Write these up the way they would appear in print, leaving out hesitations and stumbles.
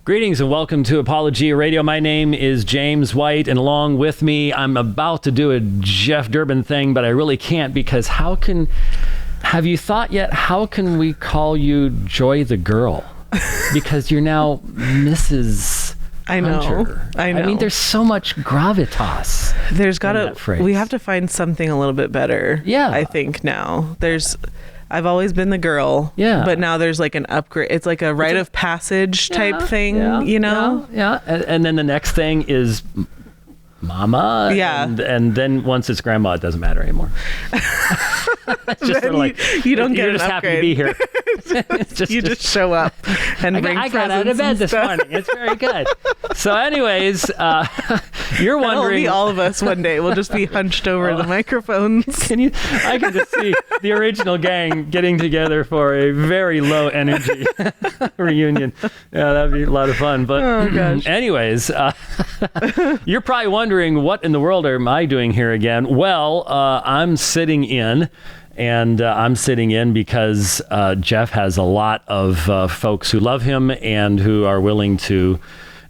Greetings and welcome to Apologia Radio. My name is James White, and along with me, I'm about to do a Jeff Durbin thing, but I really can't because have you thought yet, how can we call you Joy the Girl? Because you're now Mrs. I know. Hunter. I mean, there's so much gravitas. We have to find something a little bit better. Yeah. I think now. I've always been the girl. Yeah. But now there's like an upgrade. It's like a rite of passage type thing, you know? Yeah. And then the next thing is Mama. Yeah. And then once it's Grandma, it doesn't matter anymore. It's just sort of like, you don't get you're an just happy to upgrade. be here. You just show up and bring I got out of bed this morning. It's very good. So anyways, you're wondering. That'll be all of us one day. We'll just be hunched over the microphones. I can just see the original gang getting together for a very low energy reunion. Yeah, that'd be a lot of fun. But anyways, you're probably wondering, what in the world am I doing here again? Well, I'm sitting in. And I'm sitting in because Jeff has a lot of folks who love him and who are willing to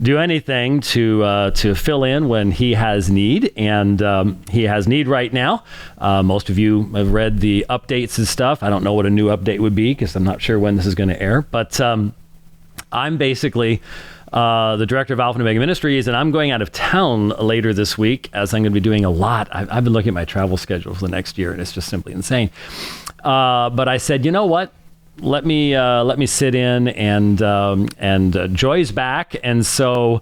do anything to fill in when he has need. And he has need right now. Most of you have read the updates and stuff. I don't know what a new update would be because I'm not sure when this is going to air. But I'm basically the director of Alpha and Omega Ministries, and I'm going out of town later this week as I'm going to be doing a lot. I've been looking at my travel schedule for the next year, and it's just simply insane. But I said, you know what? Let me sit in, and Joy's back, and so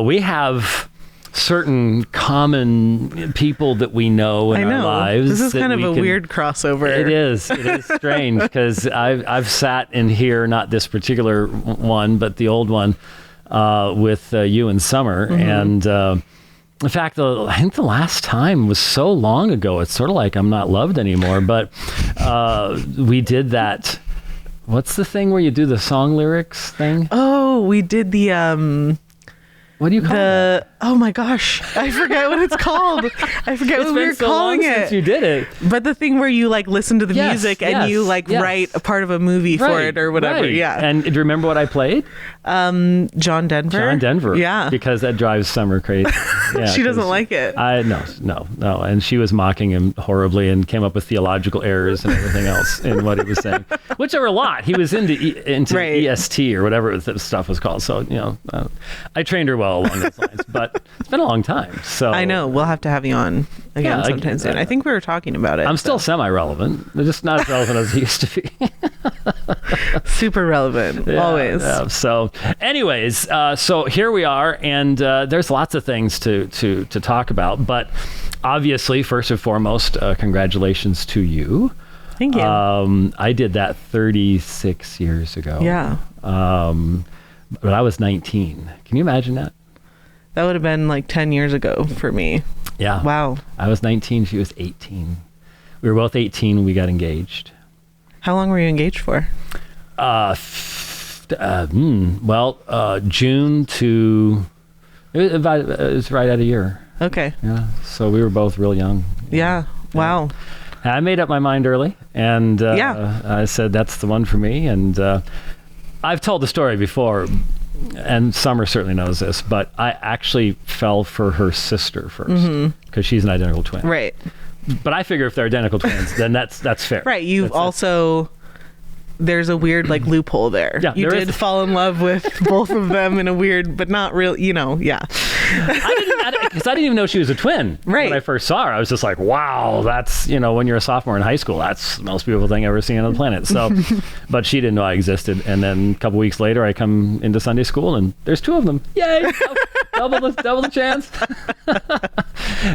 we have certain common people that we know in our lives. This is kind of a weird crossover. It is strange because I've sat in here, not this particular one, but the old one, with you and Summer. And in fact, I think the last time was so long ago, it's sort of like I'm not loved anymore. But we did that. What's the thing where you do the song lyrics thing? Oh, we did the what do you call it? Oh my gosh, I forget what it's called. I forget what we were calling it. Since you did it. But the thing where you like listen to the music and you like write a part of a movie for it or whatever. Right. Yeah. And do you remember what I played? John Denver. John Denver. Yeah. Because that drives Summer crazy. Yeah, she doesn't like it. No. And she was mocking him horribly and came up with theological errors and everything else in what he was saying, which are a lot. He was into EST or whatever the stuff was called. So, I trained her well along those lines, but it's been a long time. So I know we'll have to have you on again sometime soon. I think we were talking about it. I'm still semi-relevant. They're just not as relevant as he used to be. Super relevant, always. Yeah. So, anyways, so here we are, and there's lots of things to talk about. But obviously, first and foremost, congratulations to you. Thank you. I did that 36 years ago. Yeah. But I was 19. Can you imagine that? That would have been like 10 years ago for me. Yeah. Wow. I was 19. She was 18. We were both 18 when we got engaged. How long were you engaged for? June to... It was right at a year. Okay. Yeah. So we were both real young. Yeah. Wow. I made up my mind early, and I said that's the one for me. And I've told the story before, and Summer certainly knows this, but I actually fell for her sister first because she's an identical twin. Right. But I figure if they're identical twins, then that's fair. Right. You've also... There's a weird like loophole there. Yeah, you did fall in love with both of them in a weird, but not real, yeah. I didn't even know she was a twin. Right. When I first saw her, I was just like, wow, that's, when you're a sophomore in high school, that's the most beautiful thing I've ever seen on the planet. So, but she didn't know I existed. And then a couple weeks later, I come into Sunday school and there's two of them. Yay! double the chance.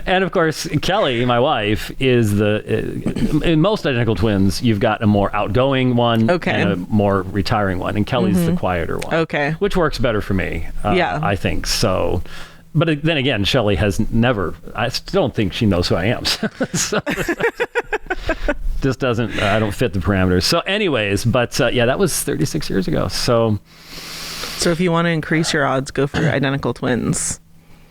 And of course, Kelly, my wife, is in most identical twins, you've got a more outgoing one and a more retiring one. And Kelly's the quieter one. Okay. Which works better for me. I think so. But then again, Shelley has never, I still don't think she knows who I am. So just I don't fit the parameters. So anyways, but that was 36 years ago. So if you want to increase your odds, go for identical twins.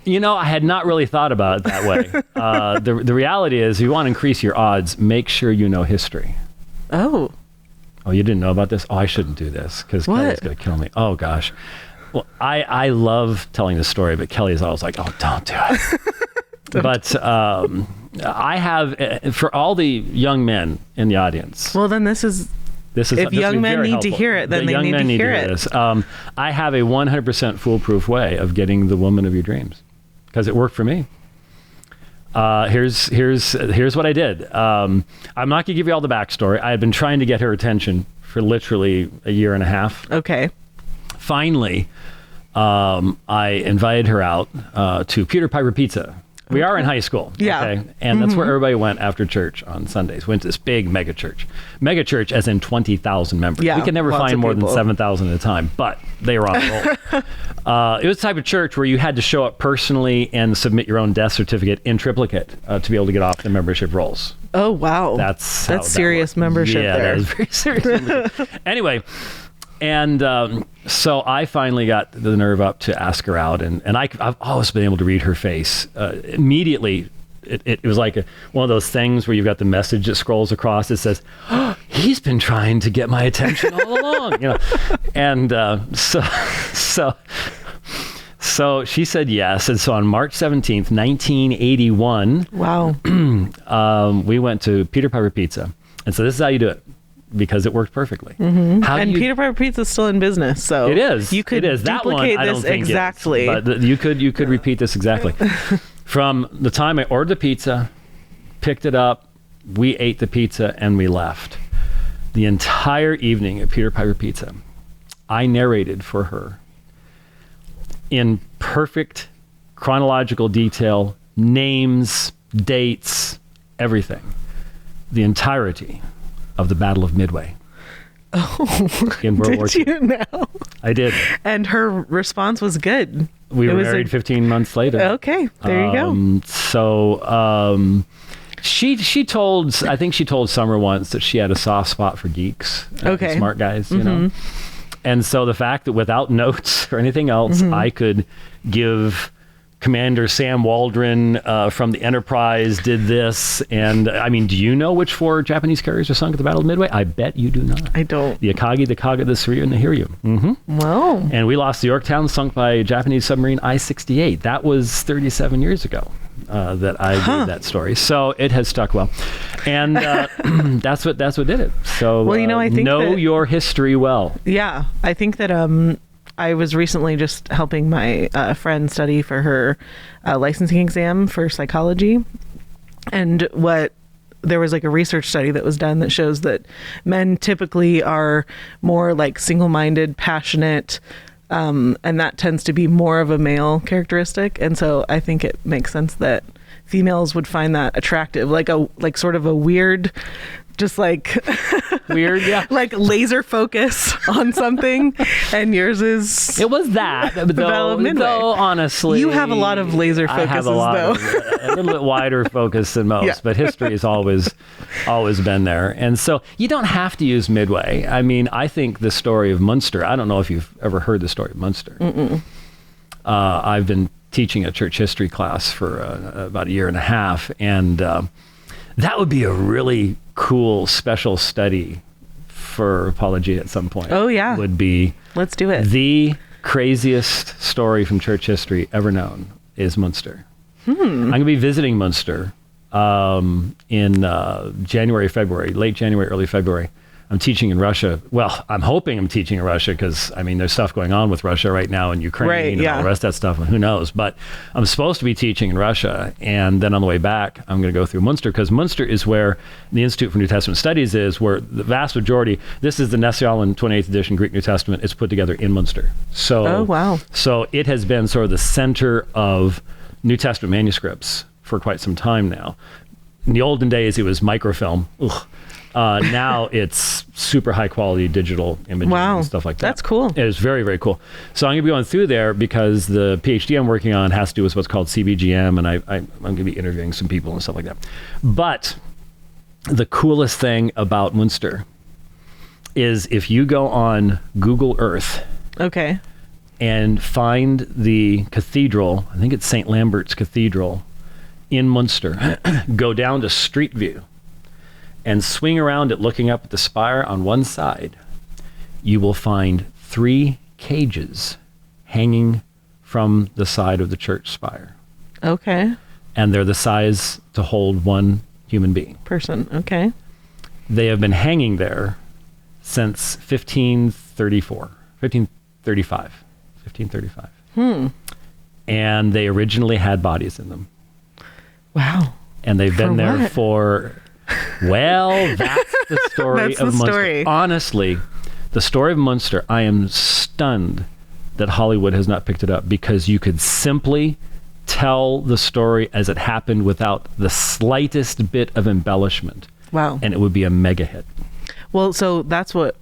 I had not really thought about it that way. The reality is, if you want to increase your odds, make sure you know history. Oh, you didn't know about this? Oh, I shouldn't do this because Kelly's going to kill me. Oh, gosh. Well, I love telling this story, but Kelly's always like, "Oh, don't do it." But I have, for all the young men in the audience. Well, then this is if young men need to hear it, then they need to hear it. This. I have a 100% foolproof way of getting the woman of your dreams, because it worked for me. Here's what I did. I'm not going to give you all the backstory. I had been trying to get her attention for literally a year and a half. Okay. Finally, I invited her out to Peter Piper Pizza. We are in high school. Yeah. Okay? And that's where everybody went after church on Sundays. Went to this big mega church. Mega church as in 20,000 members. Yeah, we could never find more than 7,000 at a time, but they were on the roll. It was the type of church where you had to show up personally and submit your own death certificate in triplicate to be able to get off the membership rolls. Oh, wow. That's serious membership there. Yeah, that is very serious. Anyway, and so I finally got the nerve up to ask her out, and I've always been able to read her face. Immediately, it was like one of those things where you've got the message that scrolls across that says, "Oh, he's been trying to get my attention all along," you know. And so she said yes, and so on March 17th, 1981, wow, we went to Peter Piper Pizza, and so this is how you do it. Because it worked perfectly. And Peter Piper Pizza is still in business, so it is. You could duplicate that one, I don't think exactly. But you could repeat this exactly. From the time I ordered the pizza, picked it up, we ate the pizza, and we left. The entire evening at Peter Piper Pizza, I narrated for her in perfect chronological detail, names, dates, everything, the entirety of the Battle of Midway. Oh, in World War II. Did you know? I did. And her response was good. We were married 15 months later. Okay, there you go. So she told Summer once that she had a soft spot for geeks, smart guys, you know. And so the fact that without notes or anything else, I could give Commander Sam Waldron from the Enterprise did this. And I mean, do you know which 4 Japanese carriers were sunk at the Battle of Midway? I bet you do not. I don't. The Akagi, the Kaga, the Tsuryu, and the Hiryu. Wow. And we lost the Yorktown, sunk by a Japanese submarine I-68. That was 37 years ago that I did that story. So it has stuck well. And that's what did it. So well, you know, I think your history well. Yeah. I think that I was recently just helping my friend study for her licensing exam for psychology. And there was like a research study that was done that shows that men typically are more like single-minded, passionate, and that tends to be more of a male characteristic. And so I think it makes sense that females would find that attractive, like sort of a weird, just like weird, yeah, like laser focus on something. And yours is it was that though honestly you have a lot of laser focuses. I have a little bit wider focus than most, but history has always been there. And so you don't have to use Midway. I mean, I think the story of Munster, I don't know if you've ever heard the story of Munster. I've been teaching a church history class for about a year and a half, and that would be a really cool special study for Apologia at some point. Oh yeah, would be. Let's do it. The craziest story from church history ever known is Munster. I'm going to be visiting Munster in January, February, late January, early February. I'm teaching in Russia. Well, I'm hoping I'm teaching in Russia because, I mean, there's stuff going on with Russia right now in Ukraine and all the rest of that stuff, and who knows. But I'm supposed to be teaching in Russia, and then on the way back, I'm going to go through Munster, because Munster is where the Institute for New Testament Studies is, where the vast majority, this is the Nestle-Aland 28th edition Greek New Testament. It's put together in Munster. So, oh, wow. So it has been sort of the center of New Testament manuscripts for quite some time now. In the olden days, it was microfilm. Now it's super high quality digital imaging and stuff like that. That's cool. It is very, very cool. So I'm going to be going through there because the PhD I'm working on has to do with what's called CBGM, and I'm going to be interviewing some people and stuff like that. But the coolest thing about Munster is if you go on Google Earth and find the cathedral, I think it's St. Lambert's Cathedral in Munster, go down to Street View and swing around it looking up at the spire on one side, you will find 3 cages hanging from the side of the church spire. Okay. And they're the size to hold one human being. Person. Okay. They have been hanging there since 1535. And they originally had bodies in them. Wow. And they've been there what? for, well, that's the story That's of the Munster. story. Honestly, the story of Munster, I am stunned that Hollywood has not picked it up, because you could simply tell the story as it happened without the slightest bit of embellishment. Wow. And it would be a mega hit. Well, so that's what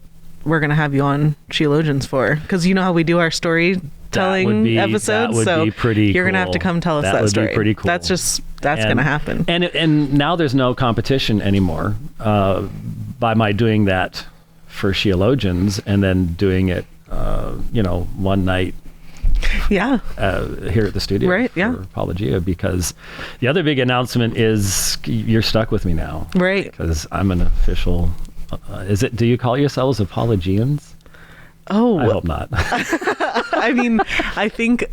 we're going to have you on Sheologians for, because you know how we do our storytelling episodes. That would be pretty you're going to have cool. to come tell us that would story. be pretty cool. That's going to happen. And now there's no competition anymore by my doing that for Sheologians and then doing it, one night. Yeah. Here at the studio, right? For Yeah. Apologia, because the other big announcement is you're stuck with me now, right? Because I'm an official. Do you call yourselves Apologians? Oh, I hope not. I mean, I think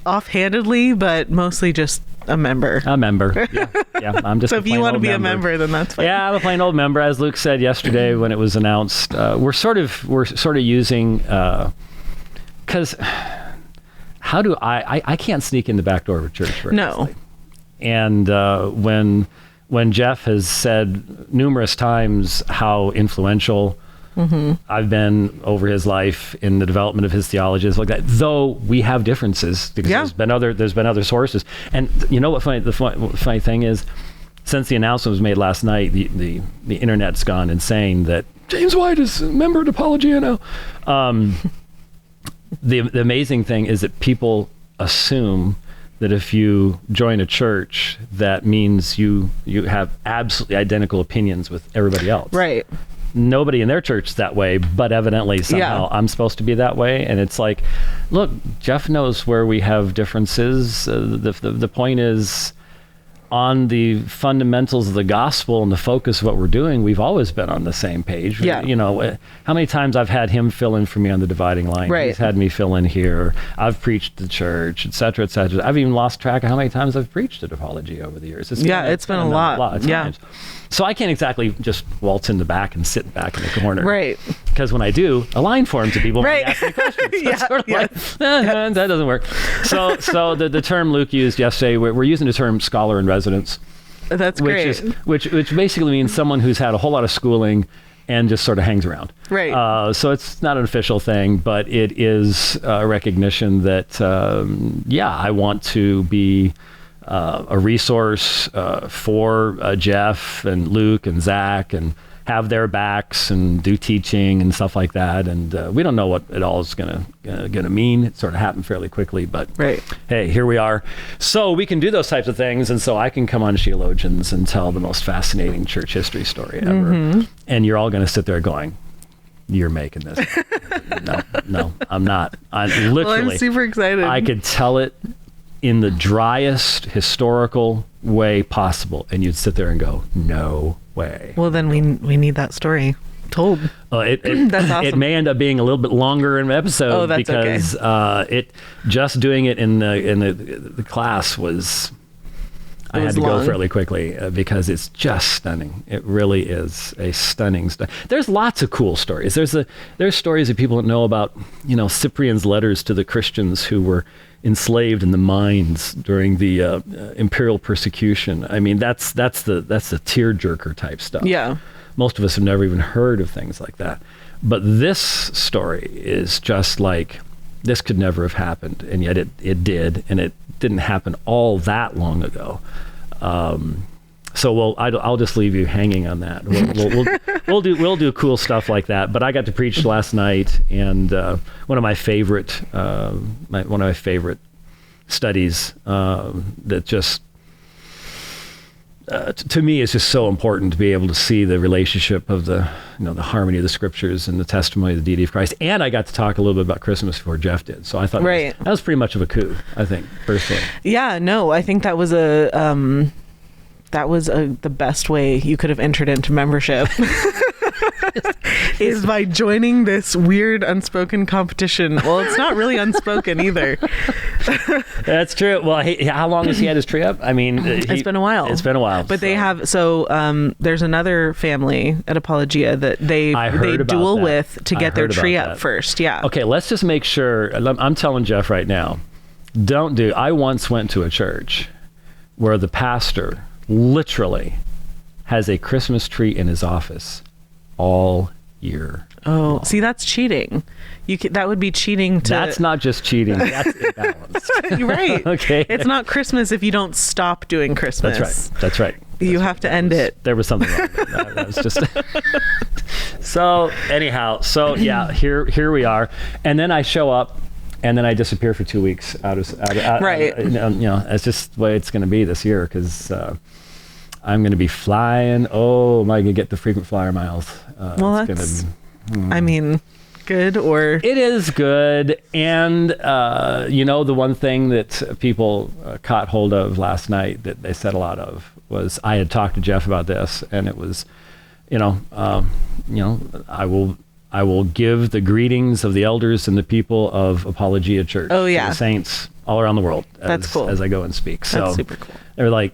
offhandedly, but mostly just a member. A member. Yeah. I'm just. So if you want to be a member, then that's fine. Yeah, I'm a plain old member. As Luke said yesterday when it was announced, we're sort of using because. How do I can't sneak in the back door of a church very easily. And when Jeff has said numerous times how influential I've been over his life in the development of his theology, like that, though we have differences, because there's been other sources. And you know what the funny thing is, since the announcement was made last night, the internet's gone insane that James White is a member of Apologia now. The amazing thing is that people assume that if you join a church, that means you have absolutely identical opinions with everybody else. Right. Nobody in their church is that way, but evidently somehow I'm supposed to be that way. And it's like, look, Jeff knows where we have differences. The point is, on the fundamentals of the gospel and the focus of what we're doing, we've always been on the same page. Yeah. How many times I've had him fill in for me on the dividing line. Right. He's had me fill in here. I've preached the church, et cetera, et cetera. I've even lost track of how many times I've preached at Apologia over the years. It's been a lot of times. So I can't exactly just waltz in the back and sit back in the corner. Right. Because when I do, a line forms of people right. ask me questions. So it's sort of like, that doesn't work. So the term Luke used yesterday, we're using the term scholar in residence. That's great. Which basically means someone who's had a whole lot of schooling and just sort of hangs around. Right. So it's not an official thing, but it is a recognition that, I want to be a resource for Jeff and Luke and Zach, and have their backs and do teaching and stuff like that. And we don't know what it all is gonna mean. It sort of happened fairly quickly, but hey, here we are. So we can do those types of things, and so I can come on Sheologians and tell the most fascinating church history story ever. And you're all going to sit there going, "You're making this." No, I'm not. I'm literally. I'm super excited. I could tell it in the driest historical way possible, and you'd sit there and go, "No way." Well, then we need that story told. That's awesome. It may end up being a little bit longer in an episode because just doing it in the class was. I had to go fairly quickly because it's just stunning. It really is a stunning story. There's lots of cool stories. There's stories that people don't know about. Cyprian's letters to the Christians who were enslaved in the mines during the imperial persecution. I mean, that's the tearjerker type stuff. Yeah. Most of us have never even heard of things like that. But this story is just like, this could never have happened, and yet it did, and it didn't happen all that long ago. So I'll just leave you hanging on that. We'll do cool stuff like that. But I got to preach last night, and one of my favorite studies that just to me is just so important to be able to see the relationship of the harmony of the scriptures and the testimony of the deity of Christ. And I got to talk a little bit about Christmas before Jeff did. So I thought that was pretty much of a coup, I think, personally. Yeah, no, I think that was the best way you could have entered into membership. is by joining this weird unspoken competition. Well, it's not really unspoken either. That's true. Well, how long has he had his tree up? I mean, it's been a while. It's been a while. But they have, there's another family at Apologia that they duel with to get their tree up first. Yeah. Okay, let's just make sure. I'm telling Jeff right now, I once went to a church where the pastor literally has a Christmas tree in his office all year. Oh, see, that's cheating. That would be cheating to... That's not just cheating. That's imbalanced. You're right. Okay. It's not Christmas if you don't stop doing Christmas. That's right. You have to end it. There was something wrong with that. That was just... So, anyhow. So, yeah, here we are. And then I show up, and then I disappear for 2 weeks out of right. It's just the way it's going to be this year, because I'm going to be flying. Oh, am I going to get the frequent flyer miles? Well, that's... I mean, good or... It is good. And, the one thing that people caught hold of last night that they said a lot of was, I had talked to Jeff about this, and it was, I will give the greetings of the elders and the people of Apologia Church to the saints all around the world That's cool. as I go and speak. So that's super cool. They're like,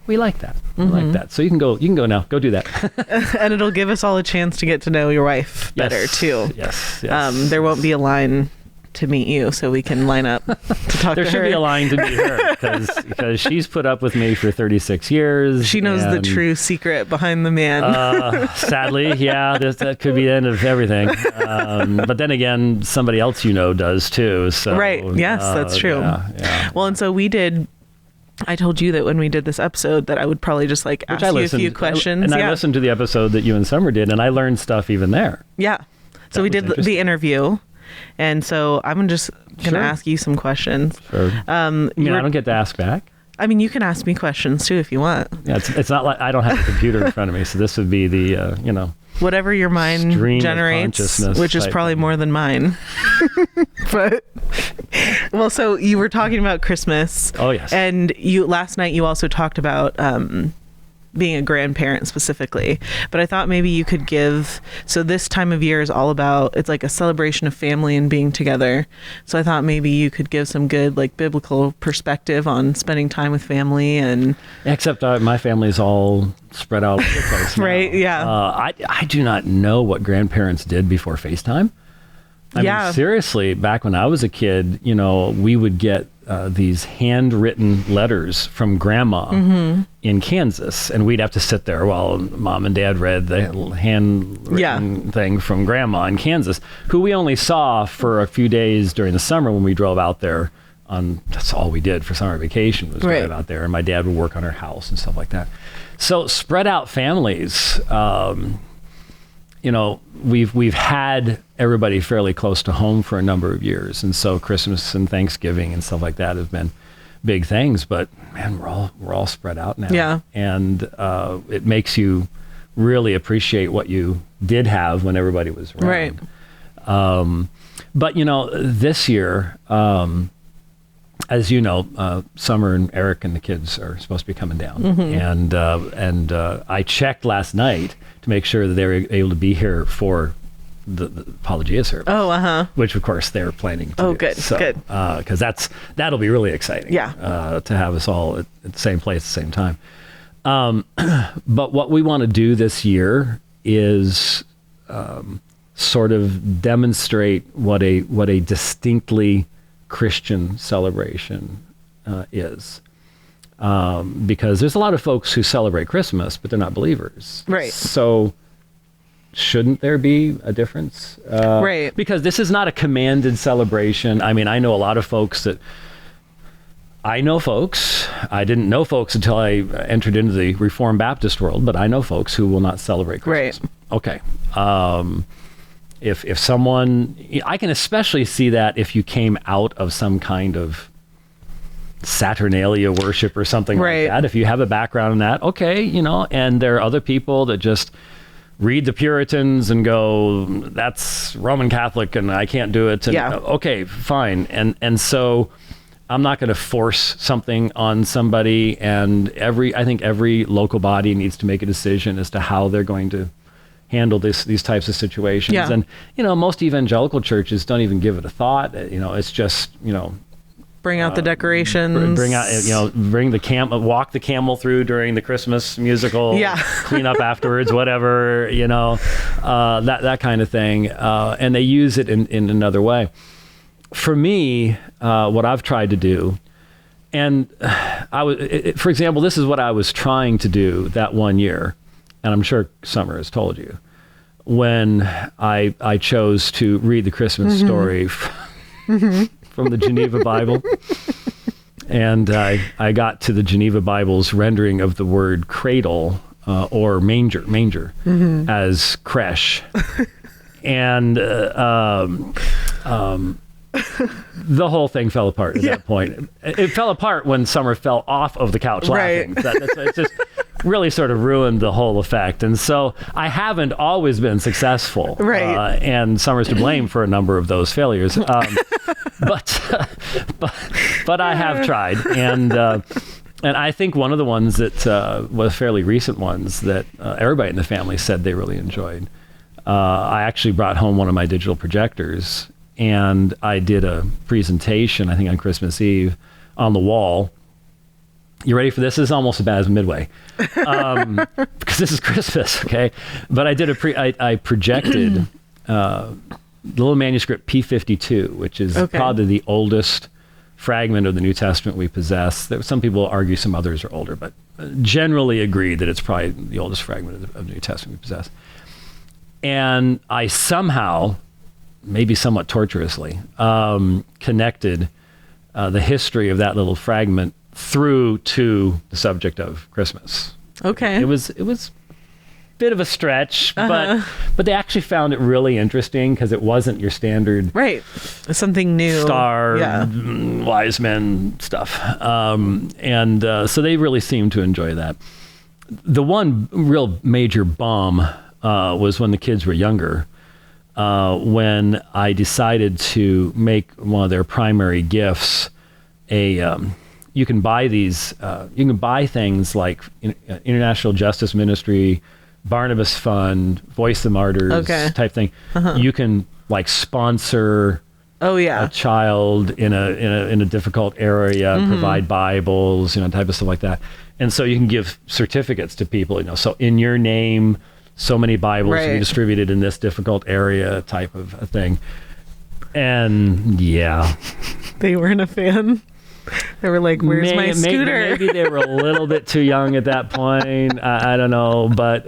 we like that. We like that. So you can go now. Go do that. And it'll give us all a chance to get to know your wife better too. Yes. There won't be a line to meet you, so we can line up to talk to her. There should be a line to meet her, because she's put up with me for 36 years. She knows the true secret behind the man. Sadly, yeah, that could be the end of everything. But then again, somebody else does too. So right. Yes, that's true. Yeah. Well, and so I told you that when we did this episode that I would probably just ask you a few questions. I listened to the episode that you and Summer did, and I learned stuff even there. Yeah. So we did the interview, and so I'm just going to ask you some questions. Sure. I don't get to ask back? I mean, you can ask me questions too if you want. Yeah, it's not like I don't have a computer in front of me, so this would be the, whatever your mind generates, which is probably more than mine. But well, so you were talking about Christmas. Oh yes. And last night you also talked about being a grandparent specifically. But I thought maybe you could so this time of year is all about, it's like a celebration of family and being together. So I thought maybe you could give some good biblical perspective on spending time with family. And except my family is all spread out over the place now. Right, yeah. I do not know what grandparents did before FaceTime. I mean, seriously, back when I was a kid, we would get these handwritten letters from Grandma in Kansas, and we'd have to sit there while Mom and Dad read the handwritten thing from Grandma in Kansas, who we only saw for a few days during the summer when we drove out there. That's all we did for summer vacation was drive out there, and my dad would work on our house and stuff like that. So spread out families. We've had everybody fairly close to home for a number of years, and so Christmas and Thanksgiving and stuff like that have been big things. But man, we're all spread out now. Yeah, and it makes you really appreciate what you did have when everybody was around. Right. But this year, as you know, Summer and Eric and the kids are supposed to be coming down, and I checked last night to make sure that they were able to be here for the Apologia service. Oh, which of course they're planning to do. Oh, good, so, good. Because that'll be really exciting. Yeah. To have us all at the same place at the same time. But what we want to do this year is sort of demonstrate what a distinctly Christian celebration is. Because there's a lot of folks who celebrate Christmas, but they're not believers. Right. So shouldn't there be a difference? Right. Because this is not a commanded celebration. I mean, I know a lot of folks I didn't know folks until I entered into the Reformed Baptist world, but I know folks who will not celebrate Christmas. Right. Okay. If someone, I can especially see that if you came out of some kind of Saturnalia worship or something like that. If you have a background in that, okay, and there are other people that just read the Puritans and go, that's Roman Catholic and I can't do it. And, okay, fine. And so I'm not going to force something on somebody, and I think every local body needs to make a decision as to how they're going to handle these types of situations. Yeah. And, most evangelical churches don't even give it a thought. It's just, bring out the decorations. Bring the walk the camel through during the Christmas musical. Yeah. Clean up afterwards, whatever, that kind of thing. And they use it in another way. For me, what I've tried to do, and for example, this is what I was trying to do that one year, and I'm sure Summer has told you, when I chose to read the Christmas story from the Geneva Bible. And I got to the Geneva Bible's rendering of the word cradle or manger as creche. And the whole thing fell apart at that point. It fell apart when Summer fell off of the couch laughing. It just really sort of ruined the whole effect. And so I haven't always been successful. Right. And Summer's to blame for a number of those failures. But I have tried. And I think one of the ones that was fairly recent ones that everybody in the family said they really enjoyed. I actually brought home one of my digital projectors, and I did a presentation, I think on Christmas Eve, on the wall. You ready for this? This is almost as bad as Midway, because this is Christmas, okay? But I did I projected the little manuscript P52, which is probably the oldest fragment of the New Testament we possess. Some people argue some others are older, but generally agree that it's probably the oldest fragment of the New Testament we possess. And I somehow, maybe somewhat tortuously, connected the history of that little fragment through to the subject of Christmas. Okay. It was a bit of a stretch, but they actually found it really interesting because it wasn't your standard something new, star wise men stuff. So they really seemed to enjoy that. The one real major bomb was when the kids were younger. When I decided to make one of their primary gifts you can buy these, you can buy things like International Justice Ministry, Barnabas Fund, Voice the Martyrs type thing. You can like sponsor a child in a difficult area, provide Bibles, type of stuff like that. And so you can give certificates to people, so in your name, so many Bibles to be distributed in this difficult area type of a thing. And they weren't a fan. They were like, where's my scooter? Maybe they were a little bit too young at that point. I don't know, but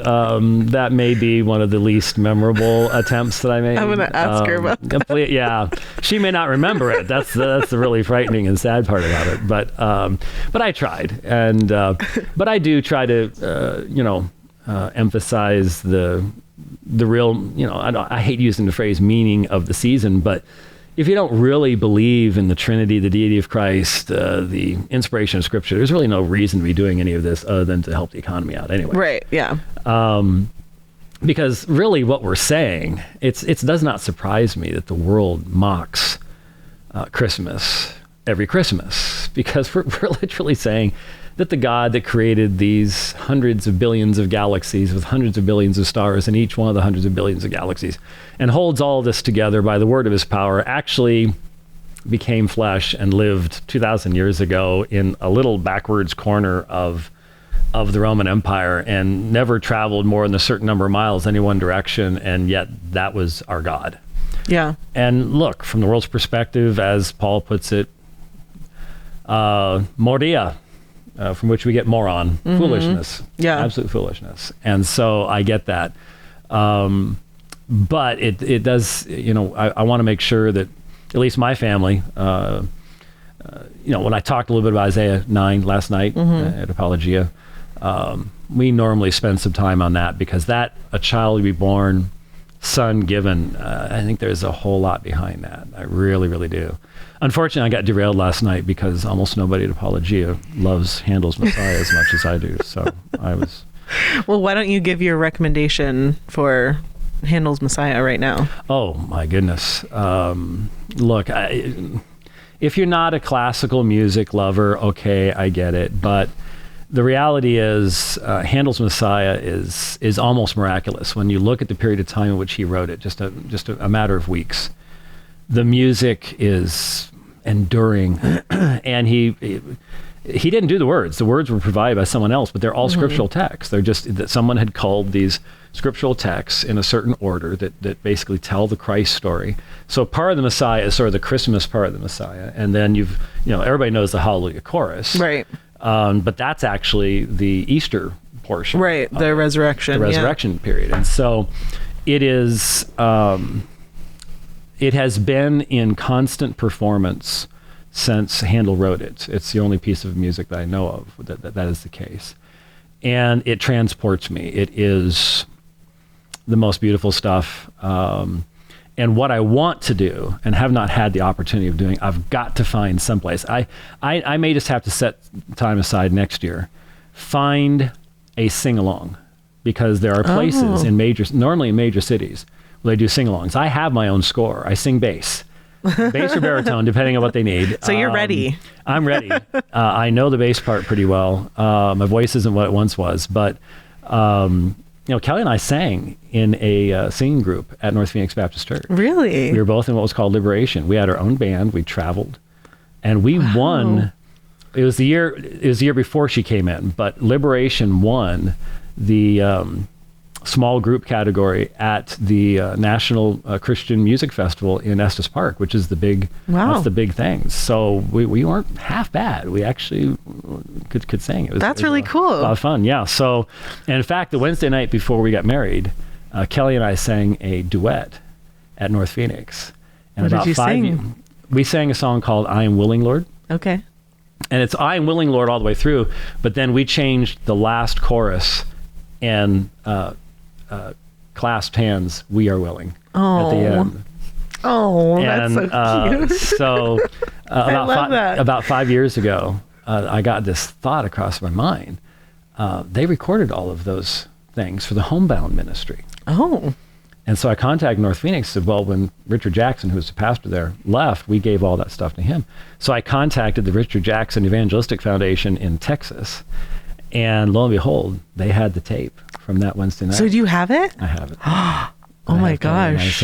that may be one of the least memorable attempts that I made. I'm going to ask her about that. Yeah, she may not remember it. That's the really frightening and sad part about it. But I tried, and but I do try to emphasize the real. I hate using the phrase "meaning of the season," but if you don't really believe in the Trinity, the deity of Christ, the inspiration of Scripture, there's really no reason to be doing any of this other than to help the economy out anyway. Right, yeah. Because really what we're saying, it does not surprise me that the world mocks Christmas every Christmas, because we're literally saying that the God that created these hundreds of billions of galaxies with hundreds of billions of stars in each one of the hundreds of billions of galaxies and holds all this together by the word of his power actually became flesh and lived 2,000 years ago in a little backwards corner of the Roman Empire and never traveled more than a certain number of miles any one direction, and yet that was our God. Yeah. And look, from the world's perspective, as Paul puts it, mordia, from which we get moron, foolishness, absolute foolishness. And so I get that. But it does, I want to make sure that at least my family, when I talked a little bit about Isaiah 9 last night at Apologia, we normally spend some time on that, because that a child to be born, son given, I think there's a whole lot behind that. I really, really do. Unfortunately, I got derailed last night because almost nobody at Apologia loves Handel's Messiah as much as I do. So I was... Well, why don't you give your recommendation for Handel's Messiah right now? Oh, my goodness. Look, if you're not a classical music lover, okay, I get it. But the reality is Handel's Messiah is almost miraculous when you look at the period of time in which he wrote it, just a matter of weeks. The music is enduring, and he didn't do the words. The words were provided by someone else, but they're all scriptural texts. They're just that someone had culled these scriptural texts in a certain order that basically tell the Christ story. So part of the Messiah is sort of the Christmas part of the Messiah, and then everybody knows the Hallelujah chorus, right? But that's actually the Easter portion, right? The resurrection, period, and so it is. It has been in constant performance since Handel wrote it. It's the only piece of music that I know of that is the case. And it transports me. It is the most beautiful stuff. And what I want to do, and have not had the opportunity of doing, I've got to find someplace. I may just have to set time aside next year, find a sing-along, because there are places normally in major cities, where they do sing-alongs. I have my own score. I sing bass or baritone, depending on what they need. So you're ready. I'm ready. I know the bass part pretty well. My voice isn't what it once was, but Kelly and I sang in a singing group at North Phoenix Baptist Church. Really? We were both in what was called Liberation. We had our own band. We traveled, and we won. It was the year before she came in, but Liberation won the small group category at the National Christian Music Festival in Estes Park, which is the big, that's the big thing. So we weren't half bad. We actually could sing. That's really cool. A lot of fun, yeah. So, and in fact, the Wednesday night before we got married, Kelly and I sang a duet at North Phoenix. And what did you sing? We sang a song called "I Am Willing, Lord." Okay. And it's "I Am Willing, Lord" all the way through, but then we changed the last chorus and clasped hands, "We are willing," at the end. Oh, and, that's so cute. So about 5 years ago, I got this thought across my mind. They recorded all of those things for the Homebound ministry. Oh. And so I contacted North Phoenix, said, well, when Richard Jackson, who was the pastor there, left, we gave all that stuff to him. So I contacted the Richard Jackson Evangelistic Foundation in Texas, and lo and behold, they had the tape from that Wednesday night. So do you have it? I have it. Oh my gosh.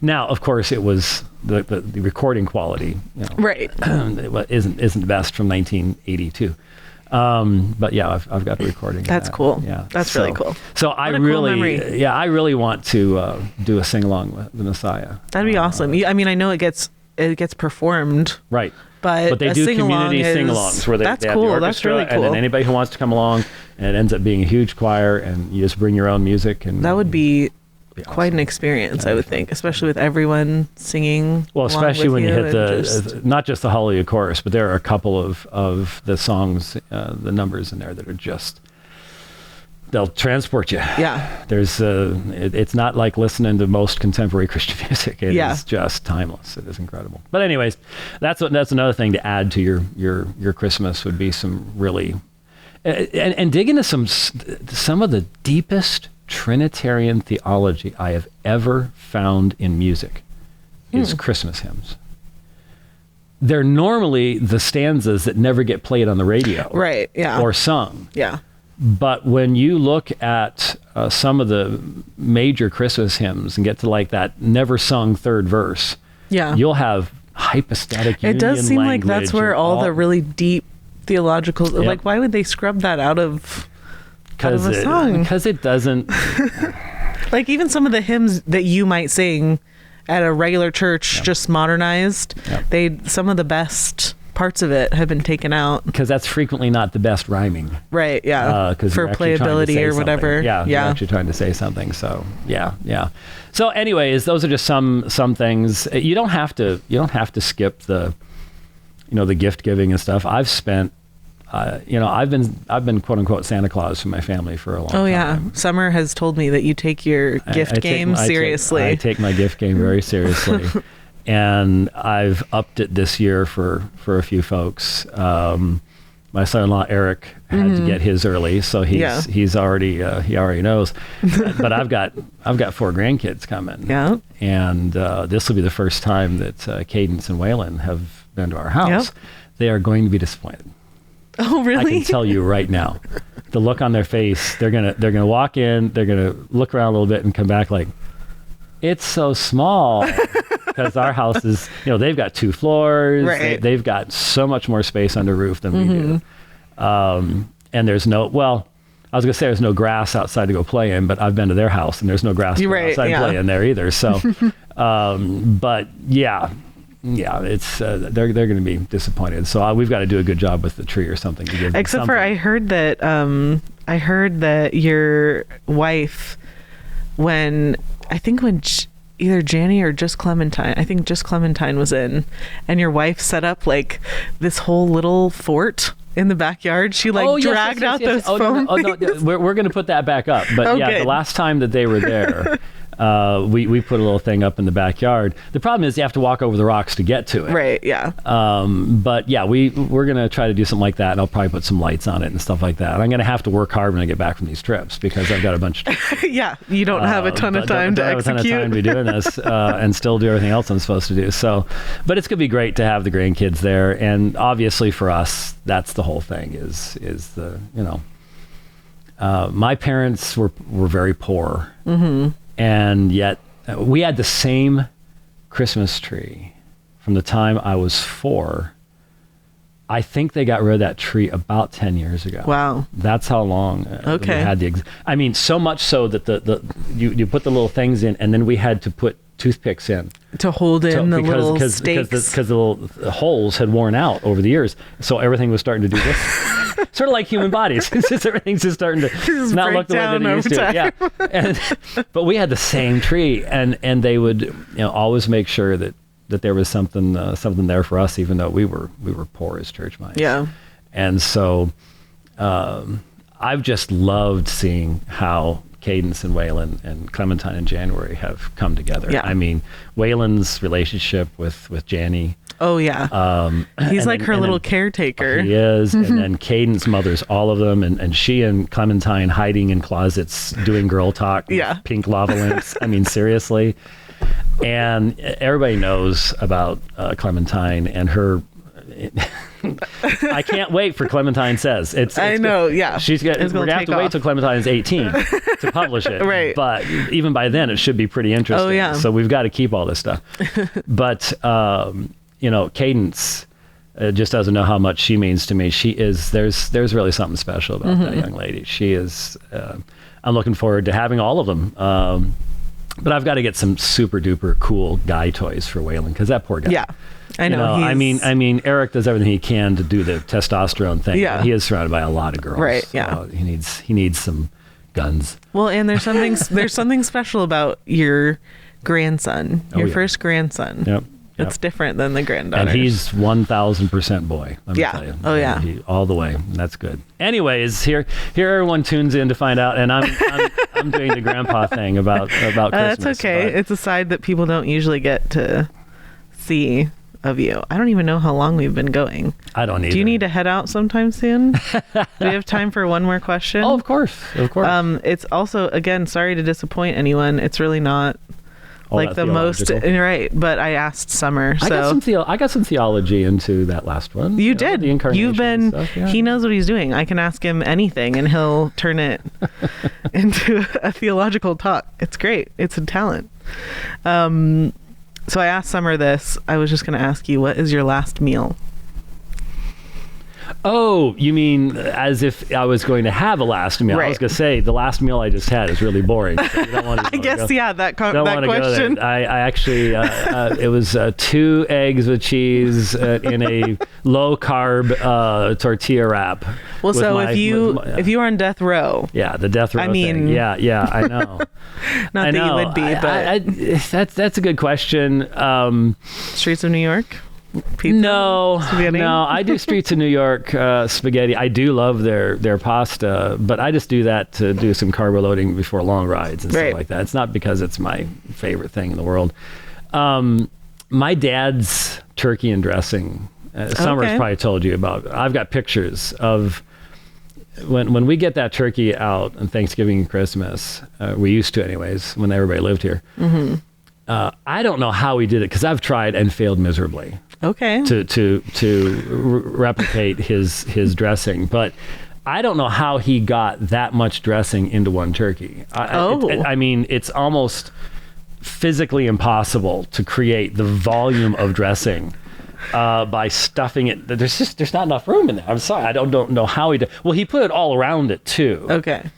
Now, of course, it was the recording quality, right? isn't the best from 1982. But yeah, I've got a recording. That's cool. Yeah, that's really cool. So I really want to do a sing along with the Messiah. That'd be awesome. I mean, I know it gets performed, right? But they do community sing-alongs where they have the orchestra, that's really cool. And then anybody who wants to come along, and it ends up being a huge choir, and you just bring your own music. And that would be quite an experience, I would think, especially with everyone singing. Well, especially when you hit not just the Hallelujah chorus, but there are a couple of the songs, the numbers in there that are just, they'll transport you. Yeah. There's it's not like listening to most contemporary Christian music. It is just timeless. It is incredible. But anyways, that's another thing to add to your Christmas would be some really and dig into some of the deepest Trinitarian theology I have ever found in music is Christmas hymns. They're normally the stanzas that never get played on the radio, right? Yeah, or sung. Yeah. But when you look at some of the major Christmas hymns and get to like that never sung third verse, you'll have hypostatic union. It does seem like that's where all the really deep theological, like, why would they scrub that out of a song? Because it doesn't. Like even some of the hymns that you might sing at a regular church, just modernized, some of the best parts of it have been taken out, because that's frequently not the best rhyming, right? For playability or whatever. You're actually trying to say something. So so anyways, those are just some things. You don't have to skip the the gift giving and stuff. I've spent I've been quote unquote Santa Claus for my family for a long time. Oh yeah, Summer has told me that you take your gift game seriously. I take my gift game very seriously. And I've upped it this year for a few folks. My son-in-law Eric had to get his early, so he's already he already knows. But I've got 4 grandkids coming. Yeah. And this will be the first time that Cadence and Waylon have been to our house. Yep. They are going to be disappointed. Oh, really? I can tell you right now, the look on their face. They're gonna walk in. They're gonna look around a little bit and come back like, it's so small. Because our house is, they've got 2 floors. Right. They've got so much more space under roof than we do. And there's I was going to say there's no grass outside to go play in, but I've been to their house and there's no grass to go outside and play in there either. So, but yeah, it's they're going to be disappointed. So we've got to do a good job with the tree or something to give them Except something. for I heard that your wife, when either Janny or just Clementine, I think just Clementine was in, and your wife set up like this whole little fort in the backyard. She dragged out those foam things. We're going to put that back up. But the last time that they were there, we put a little thing up in the backyard. The problem is you have to walk over the rocks to get to it. Right, yeah. But yeah, we're going to try to do something like that, and I'll probably put some lights on it and stuff like that. And I'm going to have to work hard when I get back from these trips because I've got a bunch of yeah, you don't have a ton of time to execute. Don't have a ton of time to be doing this and still do everything else I'm supposed to do. So, but it's going to be great to have the grandkids there. And obviously for us, that's the whole thing is the, my parents were very poor. Mm-hmm. And yet we had the same Christmas tree from the time I was 4. I think they got rid of that tree about 10 years ago. Wow. That's how long we had so much so that you put the little things in, and then we had to put toothpicks in. To hold in the little stakes. Because the little holes had worn out over the years. So everything was starting to do this. Sort of like human bodies. Everything's just starting to not look the way that it used to. Yeah. But we had the same tree, and they would always make sure that there was something there for us, even though we were poor as church mice. Yeah. And so I've just loved seeing how Cadence and Waylon and Clementine and January have come together. Yeah. I mean, Waylon's relationship with Janny. Oh, yeah. He's like her little caretaker. He is. And then Cadence mothers all of them. And she and Clementine hiding in closets doing girl talk with pink lava lamps. I mean, seriously. And everybody knows about Clementine and her. I can't wait for Clementine Says. I know, yeah. We're going to have to wait till Clementine is 18 to publish it. Right. But even by then, it should be pretty interesting. Oh, yeah. So we've got to keep all this stuff. But, Cadence just doesn't know how much she means to me. There's really something special about that young lady. She is, I'm looking forward to having all of them. But I've got to get some super duper cool guy toys for Waylon, because that poor guy. Yeah. I know. I mean, Eric does everything he can to do the testosterone thing. Yeah. But he is surrounded by a lot of girls. Right. Yeah. So he needs some guns. Well, and there's something special about your grandson, your first grandson. Yep. It's different than the granddaughter. And he's 1,000% boy. Let me tell you. Oh yeah. All the way. That's good. Anyways, here everyone tunes in to find out, and I'm doing the grandpa thing about Christmas. That's okay. It's a side that people don't usually get to see of you. I don't even know how long we've been going. I don't either. Do you need to head out sometime soon? Do we have time for one more question? Oh, of course. It's also, again, sorry to disappoint anyone. It's really not like the most right, but I asked Summer. I got some theology into that last one. You did. The incarnation. You've been. Stuff, yeah. He knows what he's doing. I can ask him anything, and he'll turn it into a theological talk. It's great. It's a talent. So I asked Summer this. I was just going to ask you, what is your last meal? Oh, you mean as if I was going to have a last meal? Right. I was going to say the last meal I just had is really boring. So you don't want to, I guess, that Go question. there. I actually, it was 2 eggs with cheese in a low carb tortilla wrap. Well, so if you were on death row. Yeah, the death row thing. Yeah, I know. Not that you would be, but. That's a good question. Streets of New York? Pizza? No, I do Streets of New York spaghetti. I do love their pasta, but I just do that to do some carbo loading before long rides and stuff like that. It's not because it's my favorite thing in the world. My dad's turkey and dressing, Summer's probably told you about. I've got pictures of when we get that turkey out on Thanksgiving and Christmas. We used to anyways, when everybody lived here. Mm-hmm. I don't know how he did it because I've tried and failed miserably. Okay. To replicate his dressing, but I don't know how he got that much dressing into one turkey. I mean, it's almost physically impossible to create the volume of dressing by stuffing it. There's not enough room in there. I'm sorry, I don't know how he did. Well, he put it all around it too. Okay.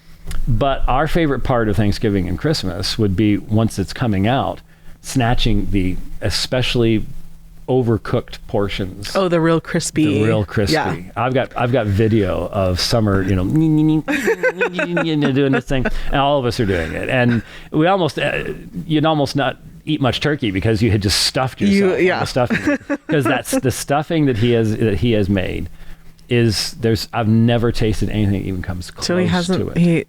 But our favorite part of Thanksgiving and Christmas would be once it's coming out, snatching the especially overcooked portions. Oh, the real crispy. The real crispy. Yeah. I've got video of Summer, doing this thing, and all of us are doing it. And we you'd almost not eat much turkey because you had just stuffed yourself. On the stuffing, because that's the stuffing that he has made. I've never tasted anything that even comes close to it.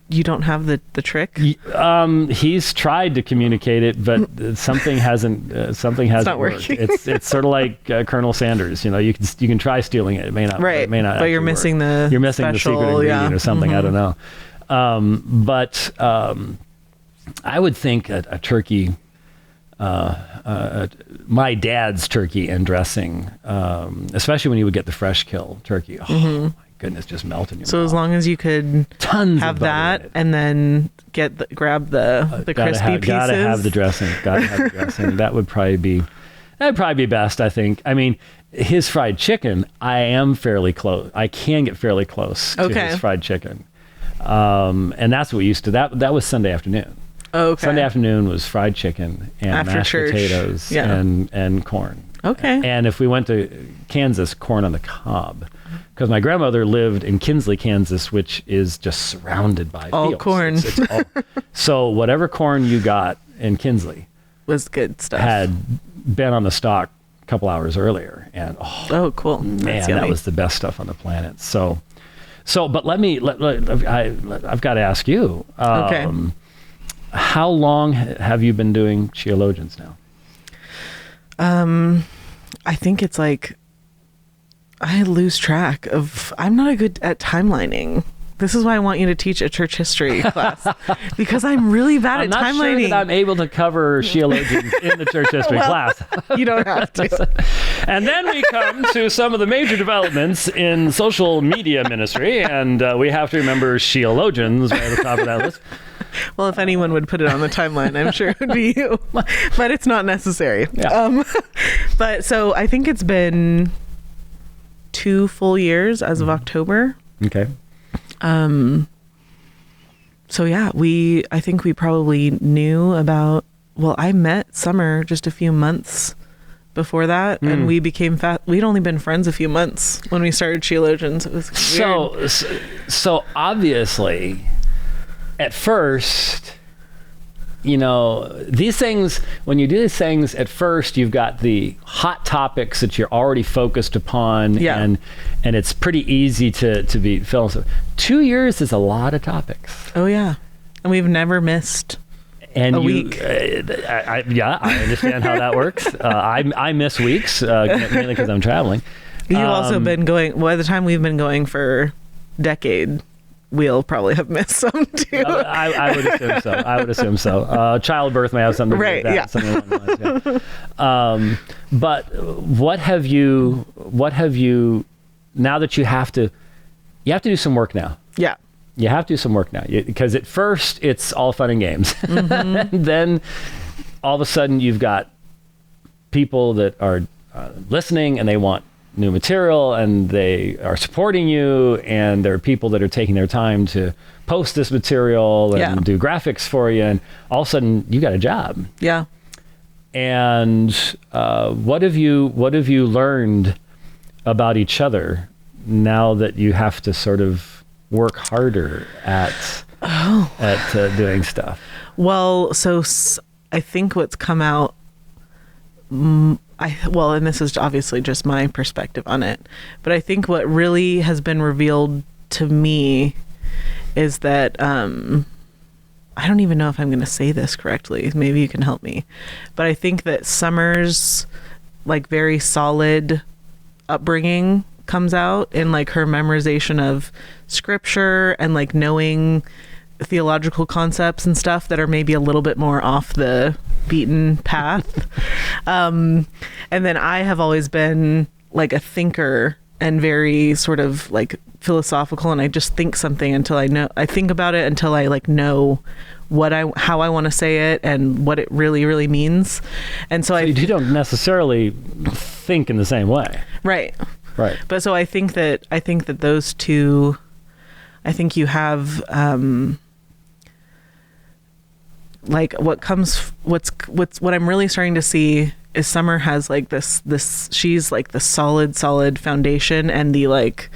You don't have the trick? He's tried to communicate it, but something hasn't not worked. Working. It's sort of like Colonel Sanders. You can try stealing it. It may not. Right. It may not. But you're missing work. You're missing special, the secret ingredient or something. Mm-hmm. I don't know. But I would think a turkey. My dad's turkey and dressing, especially when he would get the fresh kill turkey. Oh, my goodness, just melt in your mouth. As long as you could have that and then grab the crispy pieces. Gotta have the dressing. That would probably be best, I think. I mean, his fried chicken, I am fairly close. I can get fairly close to his fried chicken. And that's what we used to, that was Sunday afternoon. Okay. Sunday afternoon was fried chicken and after mashed church. Potatoes and corn. Okay. And if we went to Kansas, corn on the cob. Because my grandmother lived in Kinsley, Kansas, which is just surrounded by all fields. Corn. So whatever corn you got in Kinsley was good stuff. Had been on the stalk a couple hours earlier. And cool. Man, that was the best stuff on the planet. So but I've got to ask you. Okay. How long have you been doing Sheologians now? I think it's like, I lose track of, I'm not good at timelining. This is why I want you to teach a church history class, because I'm really bad at timelining. I'm not sure that I'm able to cover Sheologians in the church history class. You don't have to. And then we come to some of the major developments in social media ministry, and we have to remember Sheologians right at the top of that list. Well, if anyone would put it on the timeline, I'm sure it would be you. But it's not necessary. Yeah. But so I think it's been 2 full years as of October. Okay. So yeah, I think we probably knew about, I met Summer just a few months before that, and we became we'd only been friends a few months when we started Sheologians. It was weird. So obviously, at first, these things, when you do these things, at first you've got the hot topics that you're already focused upon, and it's pretty easy to be filled. 2 years is a lot of topics. Oh yeah, and we've never missed a week. I understand how that works. I miss weeks mainly because I'm traveling. You've also been going. By the time we've been going for a decade, we'll probably have missed some too. I would assume so. Childbirth may have something to do with that. Yeah. Something along those lines, but what have you, now that you have to do some work now. Yeah. You have to do some work now, because at first it's all fun and games. And then all of a sudden you've got people that are listening and they want new material and they are supporting you, and there are people that are taking their time to post this material and do graphics for you, and all of a sudden you got a job. Yeah. And what have you learned about each other now that you have to sort of work harder at doing stuff? Well, so I think what's come out, and this is obviously just my perspective on it, but I think what really has been revealed to me is that, I don't even know if I'm going to say this correctly. Maybe you can help me. But I think that Summer's very solid upbringing comes out in her memorization of scripture and knowing theological concepts and stuff that are maybe a little bit more off the beaten path. And then I have always been like a thinker and very sort of like philosophical, and I just think something until I think about it until I like know how I want to say it and what it really, really means. And so you don't necessarily think in the same way. Right. Right. But so I think that those two, I think you have, like what I'm really starting to see is Summer has like this, she's like the solid foundation and the like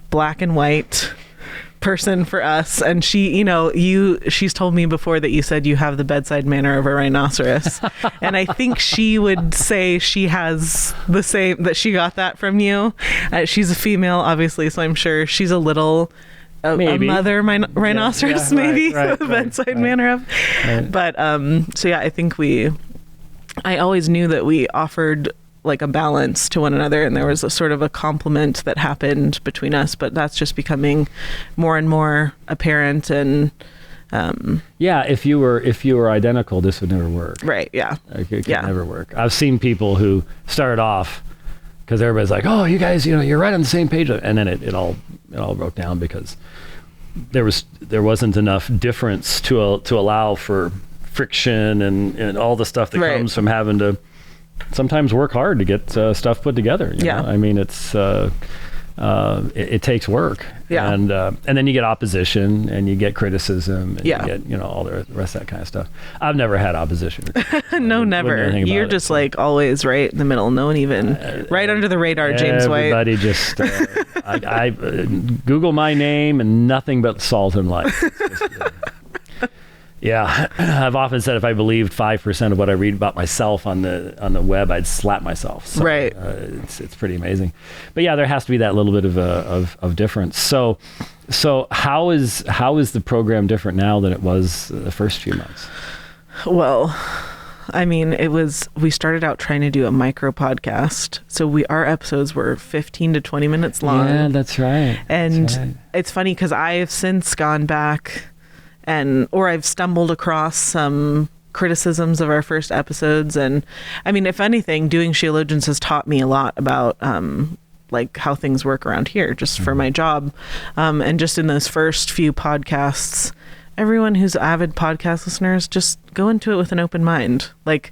black and white person for us. And she, she's told me before that you said you have the bedside manner of a rhinoceros. And I think she would say she has the same, that she got that from you. She's a female, obviously, so I'm sure she's a little a mother rhinoceros, maybe, the bedside manner of. Right. But so yeah, I think I always knew that we offered like a balance to one another, and there was a sort of a complement that happened between us, but that's just becoming more and more apparent. And if you were identical, this would never work. Right. Yeah. It could never work. I've seen people who started off because everybody's like, oh, you guys, you're right on the same page, and then it all broke down because there wasn't enough difference to allow for friction and all the stuff that comes from having to sometimes work hard to get stuff put together. You know? I mean, it's it takes work. Yeah. And then you get opposition and you get criticism and you get all the rest of that kind of stuff. I've never had opposition. No, never. You're just like always right in the middle. No one even right under the radar. James White. Everybody just I Google my name and nothing but salt and light. Yeah, I've often said if I believed 5% of what I read about myself on the web, I'd slap myself. So, right. It's pretty amazing. But yeah, there has to be that little bit of difference. So how is the program different now than it was the first few months? Well, I mean, we started out trying to do a micro podcast. So our episodes were 15 to 20 minutes long. Yeah, that's right. And it's funny because I have since gone back or I've stumbled across some criticisms of our first episodes. And I mean, if anything, doing Sheologians has taught me a lot about like how things work around here just for my job. And just in those first few podcasts, everyone who's avid podcast listeners, just go into it with an open mind. Like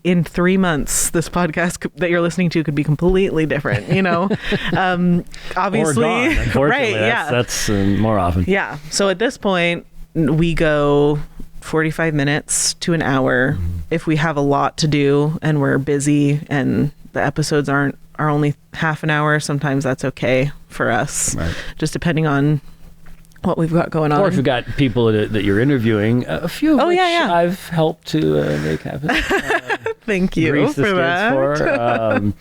in 3 months, this podcast that you're listening to could be completely different, obviously. Or gone, unfortunately. Right. Yeah. That's more often. Yeah. So at this point, we go 45 minutes to an hour. If we have a lot to do and we're busy and the episodes are only half an hour, sometimes that's okay for us, right. Just depending on what we've got going on. Or if you've got people that you're interviewing, a few of which I've helped to make happen. Thank you for that.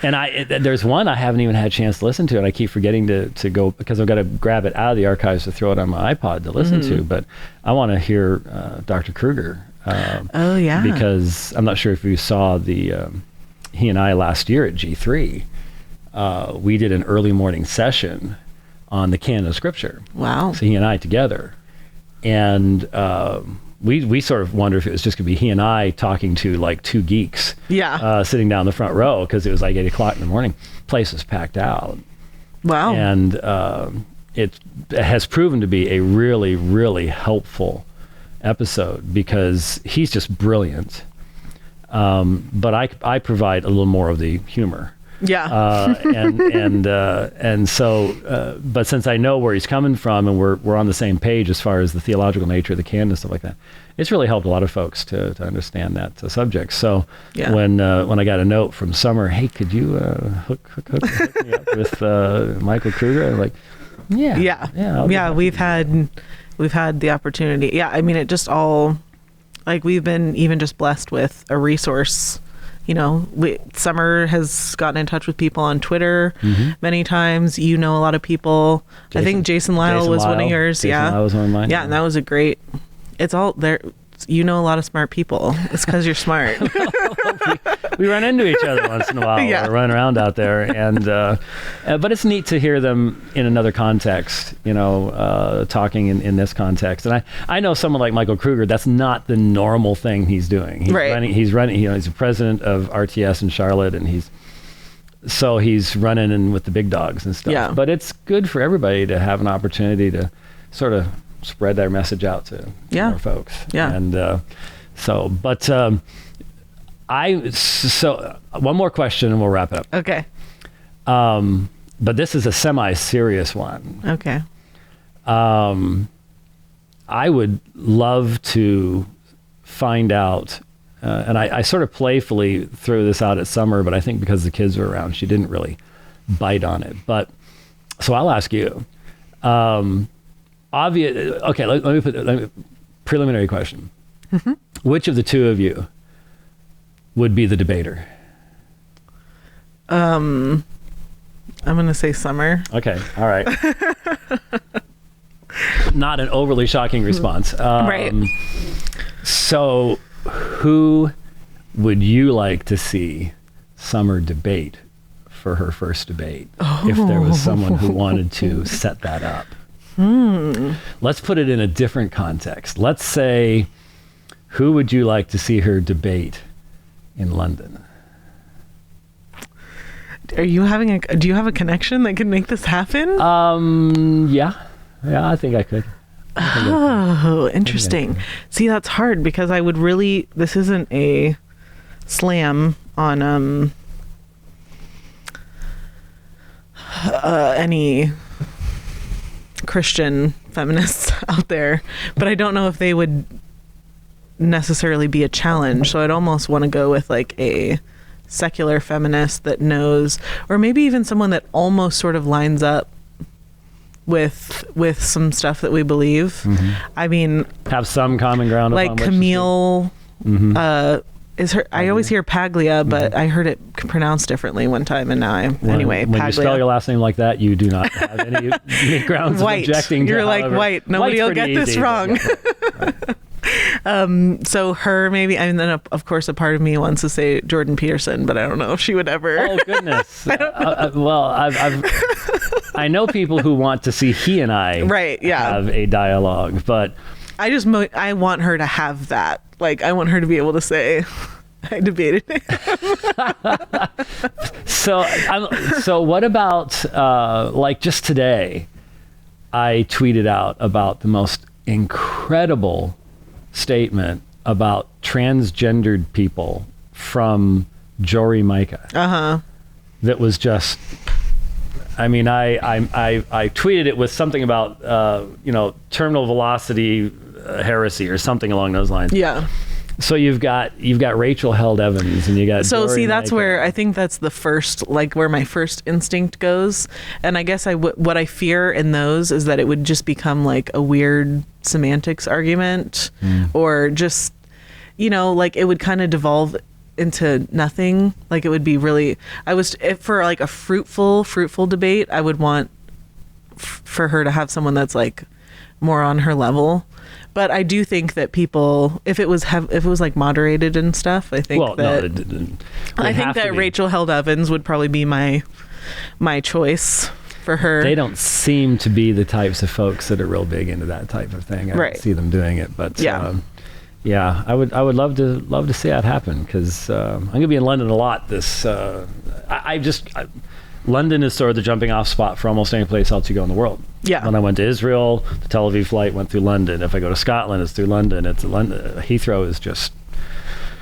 And there's one I haven't even had a chance to listen to, and I keep forgetting to go because I've got to grab it out of the archives to throw it on my iPod to listen to. But I want to hear Dr. Kruger. Because I'm not sure if you saw he and I last year at G3, we did an early morning session on the canon of Scripture. Wow. So he and I together. And we sort of wonder if it was just going to be he and I talking to like two geeks sitting down the front row because it was like 8 o'clock in the morning. Place was packed out. Wow. And it has proven to be a really, really helpful episode because he's just brilliant. But I provide a little more of the humor. Yeah. And so, but since I know where he's coming from and we're on the same page as far as the theological nature of the canon and stuff like that, it's really helped a lot of folks to understand that subject. So when I got a note from Summer, hey, could you hook me up with Michael Kruger? I'm like, we've had the opportunity. Yeah. I mean, it just all, like we've been even just blessed with a resource. Summer has gotten in touch with people on Twitter many times. A lot of people. I think Jason Lyle was one of yours. Jason Lyle was one of mine. Yeah, and that was a great. It's all there. you know a lot of smart people. It's because you're smart. we run into each other once in a while. Yeah. We're running around out there, and but it's neat to hear them in another context, talking in this context. And I know someone like Michael Kruger, that's not the normal thing he's doing. He's running, he's the president of RTS in Charlotte, and he's running in with the big dogs and stuff. Yeah. But it's good for everybody to have an opportunity to sort of spread their message out to more folks. Yeah. And one more question and we'll wrap it up. Okay. But this is a semi-serious one. Okay. I would love to find out, and I sort of playfully threw this out at Summer, but I think because the kids were around, she didn't really bite on it. But so I'll ask you. Okay, let me put preliminary question. Mm-hmm. Which of the two of you would be the debater? I'm going to say Summer. Okay, all right. Not an overly shocking response. Right. So who would you like to see Summer debate for her first debate? If there was someone who wanted to set that up. Let's put it in a different context. Let's say, who would you like to see her debate in London? Do you have a connection that can make this happen? Yeah, I think I could. Interesting. See, that's hard because this isn't a slam on any Christian feminists out there, but I don't know if they would necessarily be a challenge. So I'd almost want to go with like a secular feminist that knows, or maybe even someone that almost sort of lines up with some stuff that we believe. Mm-hmm. I mean, have some common ground. Like Camille, is her? I always hear Paglia, but I heard it pronounced differently one time, and now anyway. When Paglia. you spell your last name like that, you do not have any grounds white. of objecting. You're like white. Nobody will get this wrong. Right. So her maybe, and then of course a part of me wants to say Jordan Peterson, but I don't know if she would ever. Oh goodness! Well, I know people who want to see he and I have a dialogue, but I want her to have that. Like, I want her to be able to say, I debated him. So what about, like just today, I tweeted out about the most incredible statement about transgendered people from Jory Micah. Uh-huh. That was just, I mean, I tweeted it with something about, terminal velocity heresy or something along those lines. Yeah. So you've got Rachel Held Evans and you got Jory that's Micah. where I think that's the first, like where my first instinct goes. And I guess what I fear in those is that it would just become like a weird semantics argument or just, like it would kind of devolve into nothing. Like it would be really, for like a fruitful debate, I would want for her to have someone that's like more on her level. But I do think that people, if it was like moderated and stuff, I think I think that Rachel Held Evans would probably be my choice for her. They don't seem to be the types of folks that are real big into that type of thing. I don't see them doing it, but yeah, I would love to see that happen because I'm gonna be in London a lot. London is sort of the jumping off spot for almost any place else you go in the world. Yeah. When I went to Israel, the Tel Aviv flight went through London. If I go to Scotland, it's through London. Heathrow is just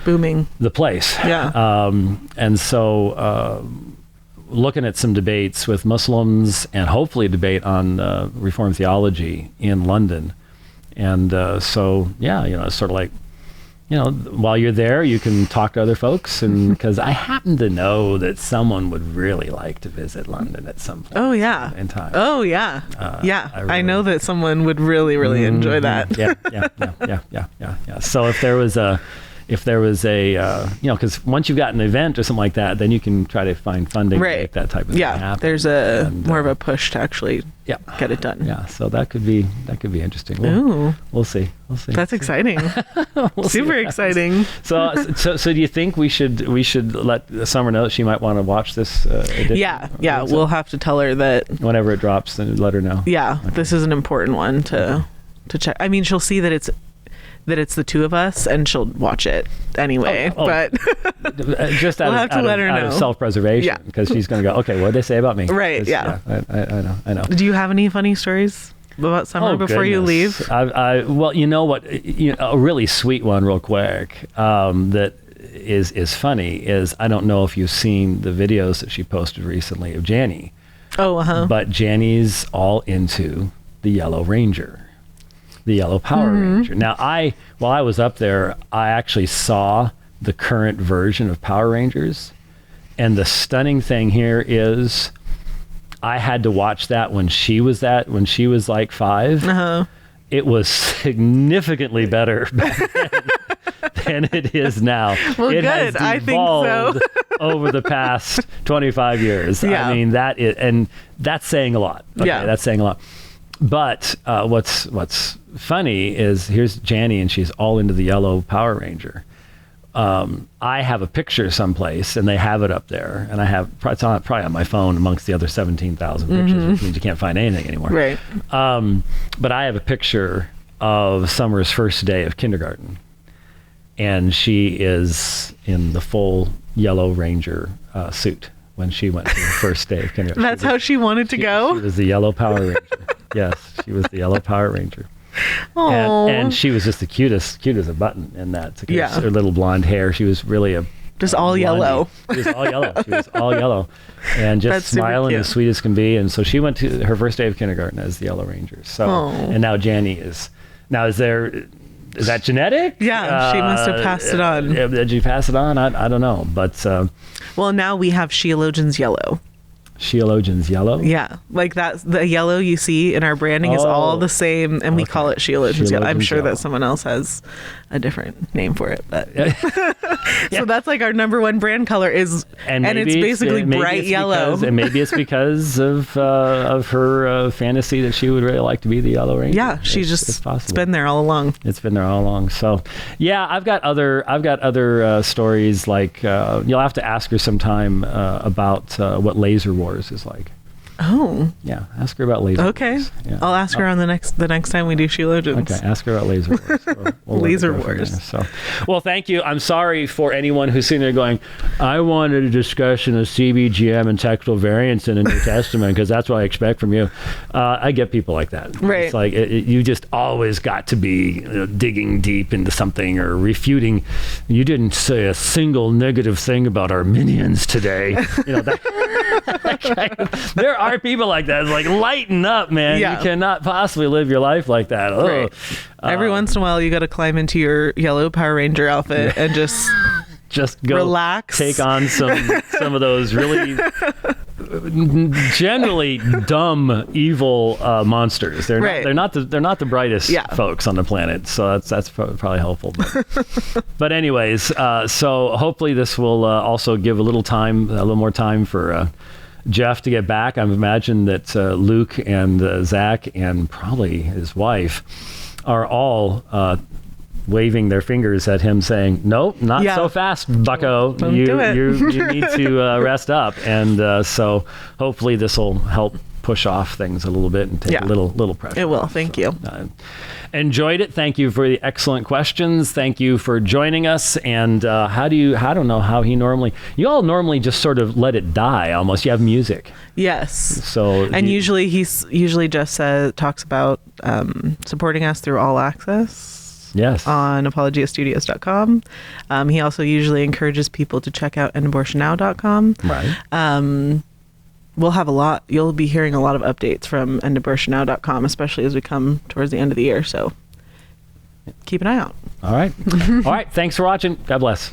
booming. The place. Yeah. And so looking at some debates with Muslims and hopefully a debate on Reformed theology in London. And it's sort of like, while you're there, you can talk to other folks, and because I happen to know that someone would really like to visit London at some point. Oh yeah, in time. Oh yeah, I know that someone would really, really enjoy that. Yeah. So if there was a if there was a, because once you've got an event or something like that, then you can try to find funding to make that type of thing happen. There's more of a push to actually get it done. Yeah, so that could be interesting. We'll see. That's exciting. Super exciting. So do you think we should let Summer know that she might want to watch this edition? Yeah. We'll have to tell her that whenever it drops, then let her know. Yeah, okay. This is an important one to check. I mean, she'll see that it's the two of us, and she'll watch it anyway. But just out of self-preservation, because she's going to go, okay, what did they say about me? Right. Yeah. I know. Do you have any funny stories about Summer before you leave? Well, you know what? A really sweet one, real quick. That is funny. Is I don't know if you've seen the videos that she posted recently of Janny. But Janny's all into the Yellow Ranger. The Yellow Power Ranger. Now, while I was up there, I actually saw the current version of Power Rangers, and the stunning thing here is I had to watch that when she was like 5. It was significantly better than it is now. Well, it good. Has I think so. over the past 25 years. Yeah. I mean, that's saying a lot. Okay, that's saying a lot. But what's funny is here's Janny, and she's all into the Yellow Power Ranger. I have a picture someplace, and they have it up there, and it's probably on my phone amongst the other 17,000 pictures, which means you can't find anything anymore. Right. But I have a picture of Summer's first day of kindergarten, and she is in the full Yellow Ranger suit when she went to the first day of kindergarten. That's how she wanted to go? She was the Yellow Power Ranger. Yes, she was the Yellow Power Ranger. And she was just the cutest as a button in that. Her little blonde hair. She was really just all yellow. She was all yellow. And just smiling as sweet as can be. And so she went to her first day of kindergarten as the Yellow Ranger. So, and now Janny is. Now, is that genetic? Yeah, she must have passed it on. Did you pass it on? I don't know. But well, now we have Sheologian's Yellow. Sheologian's Yellow? Yeah, like that. The yellow you see in our branding is all the same, and we call it Sheologian's Yellow. I'm sure that someone else has a different name for it, but so that's like our number one brand color is, and it's basically bright yellow. And maybe it's because of her fantasy that she would really like to be the Yellow Ranger. Yeah, it's been there all along. It's been there all along. So, yeah, I've got other stories. Like you'll have to ask her sometime about what Laser Wars is like. Oh. Yeah, ask her about Laser Wars. Okay. Yeah. I'll ask her on the next time we do Sheologians. Okay, ask her about Laser Wars. We'll Laser Wars. So, well, thank you. I'm sorry for anyone who's sitting there going, I wanted a discussion of CBGM and textual variants in the New Testament because that's what I expect from you. I get people like that. Right. It's like you just always got to be digging deep into something or refuting. You didn't say a single negative thing about Arminians today. There are people like that. It's like, lighten up, man. Yeah. You cannot possibly live your life like that. Right. Every once in a while, you got to climb into your Yellow Power Ranger outfit and just go relax, take on some of those really generally dumb, evil monsters. They're not the brightest folks on the planet. So that's probably helpful. But anyways, so hopefully this will also give a little more time for Jeff to get back. I imagine that Luke and Zach and probably his wife are all waving their fingers at him saying, nope, not so fast, bucko. You need to rest up. And so hopefully this will help push off things a little bit and take a little pressure. It will. off. Thank you. Enjoyed it. Thank you for the excellent questions. Thank you for joining us. And I don't know how you all normally just sort of let it die almost. You have music. Yes. So usually just talks about supporting us through All Access. Yes. On apologiastudios.com. He also usually encourages people to check out endabortionnow.com. Right. We'll have you'll be hearing a lot of updates from endabortionnow.com, especially as we come towards the end of the year. So keep an eye out. All right. All right. Thanks for watching. God bless.